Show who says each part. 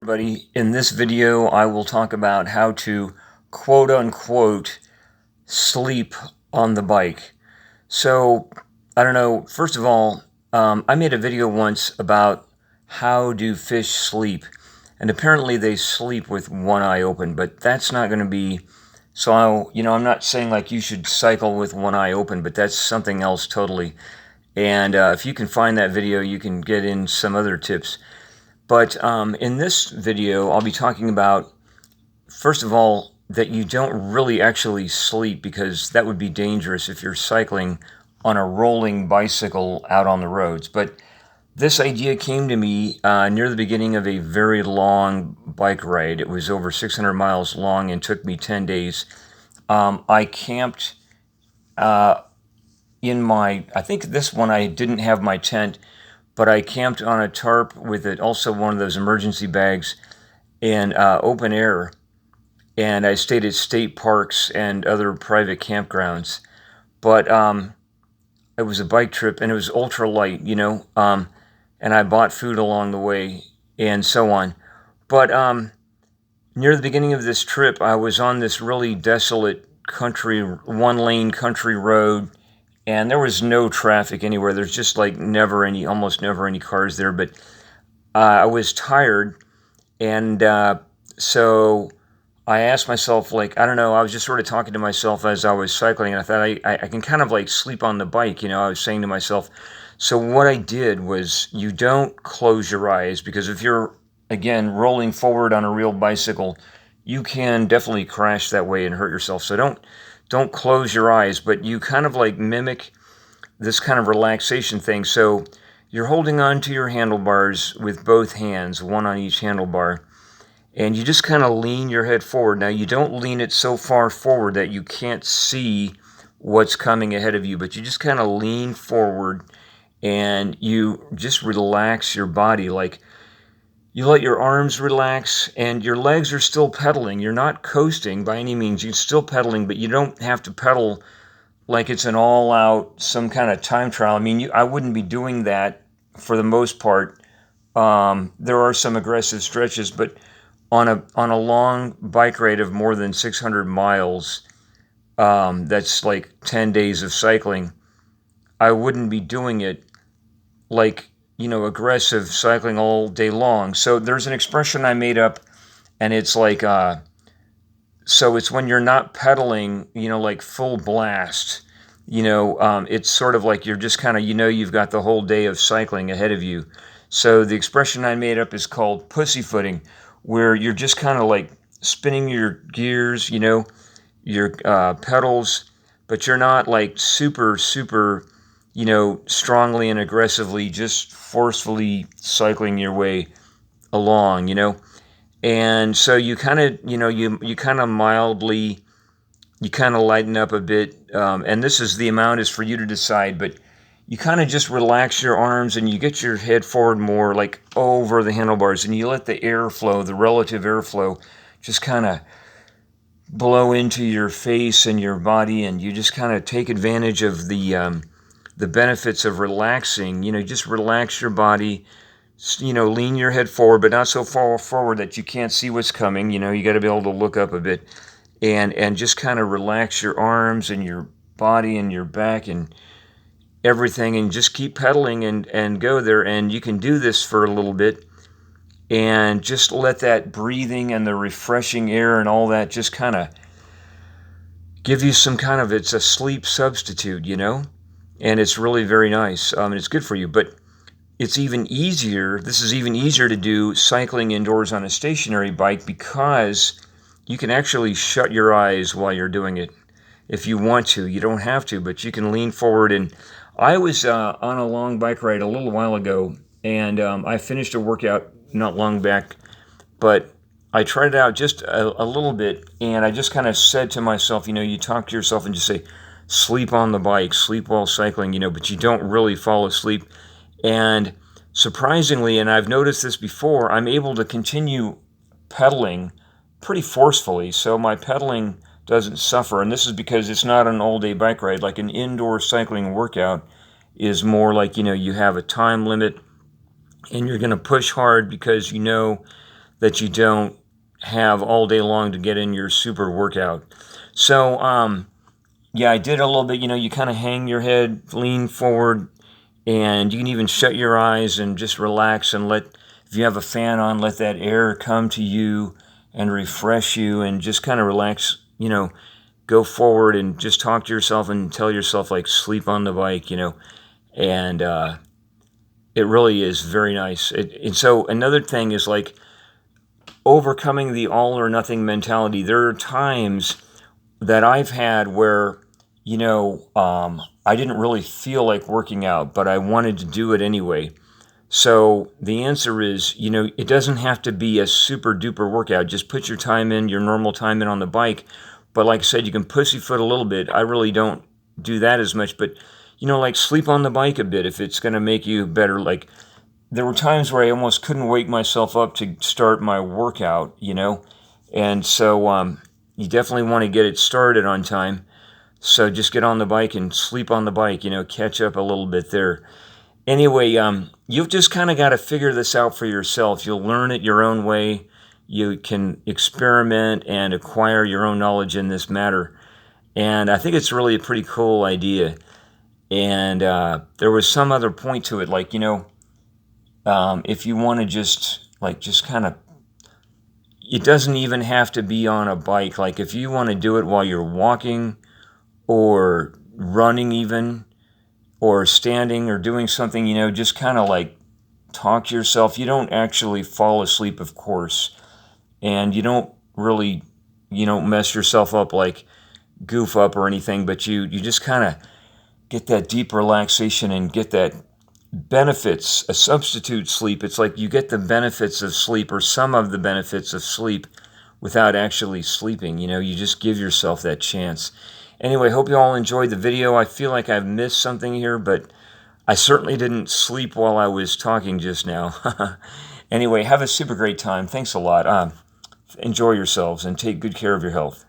Speaker 1: Everybody, in this video I will talk about how to quote-unquote sleep on the bike. So, I don't know, first of all, I made a video once about how do fish sleep, and apparently they sleep with one eye open, but that's not going to be, so I'm not saying like you should cycle with one eye open, but that's something else totally. And if you can find that video, you can get in some other tips. But in this video, I'll be talking about, first of all, that you don't really actually sleep, because that would be dangerous if you're cycling on a rolling bicycle out on the roads. But this idea came to me near the beginning of a very long bike ride. It was over 600 miles long and took me 10 days. I camped I think this one I didn't have my tent, but I camped on a tarp with it, also one of those emergency bags, in open air, and I stayed at state parks and other private campgrounds. But it was a bike trip, and it was ultra light, and I bought food along the way and so on. But near the beginning of this trip, I was on this really desolate country, one-lane country road, and there was no traffic anywhere. There's just like almost never any cars there. But I was tired, and so I asked myself, like, I don't know, I was just sort of talking to myself as I was cycling, and I thought I can kind of like sleep on the bike, I was saying to myself. So what I did was, you don't close your eyes, because if you're, again, rolling forward on a real bicycle, you can definitely crash that way and hurt yourself. So don't close your eyes, but you kind of like mimic this kind of relaxation thing. So you're holding on to your handlebars with both hands, one on each handlebar, and you just kind of lean your head forward. Now, you don't lean it so far forward that you can't see what's coming ahead of you, but you just kind of lean forward, and you just relax your body. Like, you let your arms relax, and your legs are still pedaling. You're not coasting by any means. You're still pedaling, but you don't have to pedal like it's an all-out, some kind of time trial. I mean, I wouldn't be doing that for the most part. There are some aggressive stretches, but on a long bike ride of more than 600 miles, that's like 10 days of cycling, I wouldn't be doing it like, aggressive cycling all day long. So there's an expression I made up, and it's like, so it's when you're not pedaling, like full blast, it's sort of like you're just kind of, you've got the whole day of cycling ahead of you. So the expression I made up is called pussyfooting, where you're just kind of like spinning your gears, your pedals, but you're not like super, strongly and aggressively just forcefully cycling your way along, And so you kind of, you kind of mildly, you kind of lighten up a bit, and the amount is for you to decide, but you kind of just relax your arms, and you get your head forward more, like over the handlebars, and you let the airflow, the relative airflow, just kind of blow into your face and your body, and you just kind of take advantage of the benefits of relaxing. Just relax your body, lean your head forward, but not so far forward that you can't see what's coming. You got to be able to look up a bit, and just kind of relax your arms and your body and your back and everything, and just keep pedaling and go there. And you can do this for a little bit, and just let that breathing and the refreshing air and all that just kind of give you some kind of, it's a sleep substitute, and it's really very nice. And it's good for you. But it's even easier, this is even easier to do cycling indoors on a stationary bike, because you can actually shut your eyes while you're doing it if you want to. You don't have to, but you can lean forward. And I was on a long bike ride a little while ago, and I finished a workout not long back, but I tried it out just a little bit, and I just kind of said to myself, you talk to yourself and just say, sleep on the bike, sleep while cycling, but you don't really fall asleep. And surprisingly, and I've noticed this before, I'm able to continue pedaling pretty forcefully, so my pedaling doesn't suffer. And this is because it's not an all-day bike ride. Like an indoor cycling workout is more like, you have a time limit, and you're going to push hard because that you don't have all day long to get in your super workout. So, yeah, I did a little bit, you kind of hang your head, lean forward, and you can even shut your eyes and just relax and if you have a fan on, let that air come to you and refresh you and just kind of relax, go forward and just talk to yourself and tell yourself, like, sleep on the bike, and it really is very nice. And so another thing is, like, overcoming the all or nothing mentality. There are times that I've had where, I didn't really feel like working out, but I wanted to do it anyway. So the answer is, it doesn't have to be a super duper workout. Just put your time in, your normal time in on the bike. But like I said, you can pussyfoot a little bit. I really don't do that as much, but, like, sleep on the bike a bit if it's going to make you better. Like, there were times where I almost couldn't wake myself up to start my workout, and so you definitely want to get it started on time. So just get on the bike and sleep on the bike, catch up a little bit there. Anyway, you've just kind of got to figure this out for yourself. You'll learn it your own way. You can experiment and acquire your own knowledge in this matter. And I think it's really a pretty cool idea. And there was some other point to it, like, if you want to just kind of, it doesn't even have to be on a bike. Like, if you want to do it while you're walking or running even, or standing or doing something, just kind of like talk to yourself. You don't actually fall asleep, of course, and you don't really, mess yourself up, like goof up or anything, but you just kind of get that deep relaxation and get that benefits, a substitute sleep. It's like you get the benefits of sleep, or some of the benefits of sleep, without actually sleeping. You just give yourself that chance. Anyway, hope you all enjoyed the video. I feel like I've missed something here, but I certainly didn't sleep while I was talking just now. Anyway, have a super great time. Thanks a lot. Enjoy yourselves and take good care of your health.